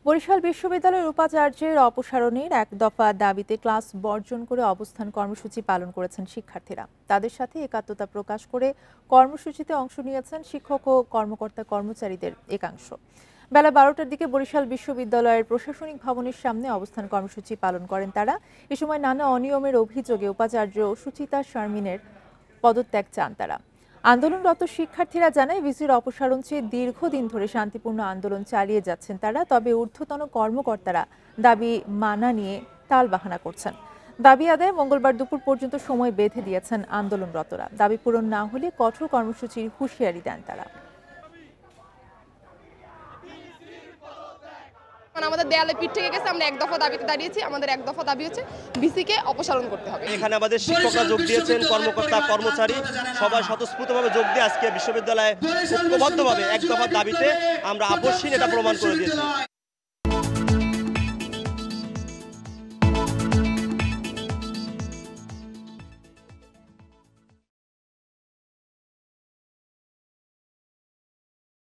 বরিশাল বিশ্ববিদ্যালয়ের উপাচার্যের অপসারণের এক দফা দাবিতে ক্লাস বর্জন করে অবস্থান কর্মসূচি পালন করেছেন শিক্ষার্থীরা। তাদের সাথে একাত্মতা প্রকাশ করে কর্মসূচিতে অংশ নিয়েছেন শিক্ষক ও কর্মকর্তা কর্মচারীদের একাংশ। বেলা 12টার দিকে বরিশাল বিশ্ববিদ্যালয়ের প্রশাসনিক ভবনের সামনে অবস্থান কর্মসূচি পালন করেন তারা। এ সময় নানা অনিয়মের অভিযোগে উপাচার্য সুচিতা শারমিনের পদত্যাগ চান তারা। আন্দোলনরত শিক্ষার্থীরা জানায়, ভিসির অপসারণ চেয়ে দীর্ঘদিন ধরে শান্তিপূর্ণ আন্দোলন চালিয়ে যাচ্ছেন তারা। তবে ঊর্ধ্বতন কর্মকর্তারা দাবি মানা নিয়ে টালবাহানা করছেন। দাবি আদায়ে মঙ্গলবার দুপুর পর্যন্ত সময় বেঁধে দিয়েছেন আন্দোলনরতরা। দাবি পূরণ না হলে কঠোর কর্মসূচির হুঁশিয়ারি দেন তারা। আমাদের দেয়ালে পিঠ থেকে গেছে, আমরা এক দফা দাবিতে দাঁড়িয়েছি। আমাদের এক দফা দাবি হচ্ছে ভিসিকে অপসারণ করতে হবে। এখানে আমাদের শিক্ষকরা যোগ দিয়েছেন, কর্মকর্তা কর্মচারী সবাই স্বতঃস্ফূর্তভাবে যোগ দিয়ে আজকে বিশ্ববিদ্যালয়ে ঐক্যবদ্ধভাবে এক দফা দাবিতে আমরা আপসহীন এটা প্রমাণ করে দিয়েছি।